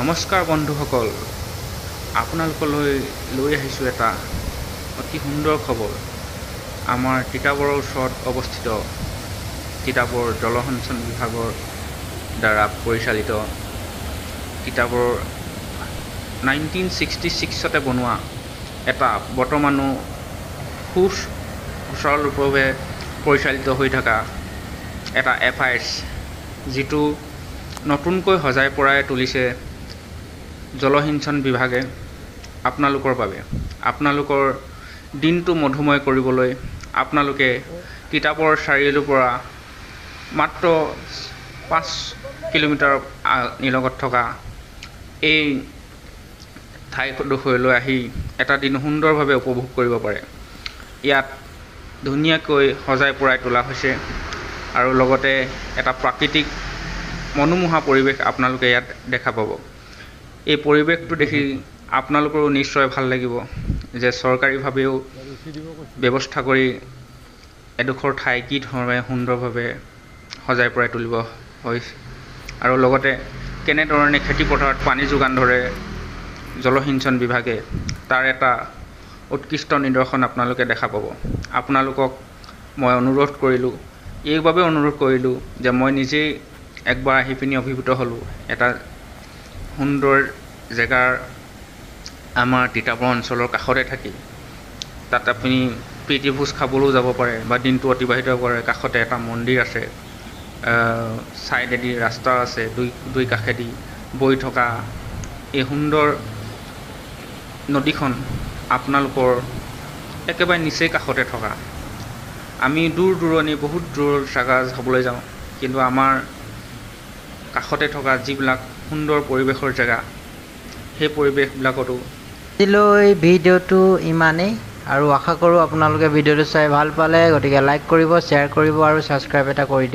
নমস্কাৰ বন্ধুসকল, আপোনালোকলৈ লৈ আহিছোঁ এটা অতি সুন্দৰ খবৰ। আমাৰ তিতাবৰৰ ওচৰত অৱস্থিত তিতাবৰ জলসিঞ্চন বিভাগৰ দ্বাৰা পৰিচালিত তিতাবৰ 1966তে বনোৱা এটা বৰ্তমানো সুচাৰুৰূপে পৰিচালিত হৈ থকা এটা FIS, যিটো নতুনকৈ সজাই পৰাই তুলিছে জলসিঞ্চন বিভাগে আপোনালোকৰ বাবে। আপোনালোকৰ দিনটো মধুময় কৰিবলৈ আপোনালোকে তিতাবৰ চাৰিআলিৰ পৰা মাত্ৰ 5 কিলোমিটাৰ নিলগত থকা এই ঠাইডোখৰলৈ আহি এটা দিন সুন্দৰভাৱে উপভোগ কৰিব পাৰে। ইয়াত ধুনীয়াকৈ সজাই পৰাই তোলা হৈছে আৰু লগতে এটা প্ৰাকৃতিক মনোমোহা পৰিৱেশ আপোনালোকে ইয়াত দেখা পাব। এই পৰিৱেশটো দেখি আপোনালোকৰো নিশ্চয় ভাল লাগিব যে চৰকাৰীভাৱেও ব্যৱস্থা কৰি এডোখৰ ঠাই কি ধৰণে সুন্দৰভাৱে সজাই পৰাই তুলিব হৈছে আৰু লগতে কেনেধৰণে খেতিপথাৰত পানী যোগান ধৰে জলসিঞ্চন বিভাগে, তাৰ এটা উৎকৃষ্ট নিদৰ্শন আপোনালোকে দেখা পাব। আপোনালোকক মই অনুৰোধ কৰিলোঁ, এইবাবে অনুৰোধ কৰিলোঁ যে মই নিজেই একবাৰ আহি পিনি অভিভূত হ'লোঁ এটা সুন্দৰ জেগাৰ আমাৰ তিতাবৰ অঞ্চলৰ কাষতে থাকি। তাত আপুনি প্ৰীতিভোজ খাবলৈও যাব পাৰে বা দিনটো অতিবাহিত কৰে। কাষতে এটা মন্দিৰ আছে, ছাইডেদি ৰাস্তা আছে, দুই কাষেদি বৈ থকা এই সুন্দৰ নদীখন আপোনালোকৰ একেবাৰে নিচেই কাষতে থকা। আমি দূৰ দূৰণি বহুত দূৰ জেগা চাবলৈ যাওঁ, কিন্তু আমাৰ কাষতে থকা যিবিলাক সুন্দৰ পৰিৱেশৰ জেগা, সেই পৰিৱেশবিলাকতো আজিলৈ ভিডিঅ'টো ইমানেই, আৰু আশা কৰোঁ আপোনালোকে ভিডিঅ'টো চাই ভাল পালে। গতিকে লাইক কৰিব, শ্বেয়াৰ কৰিব আৰু ছাবস্ক্ৰাইব এটা কৰি দিব।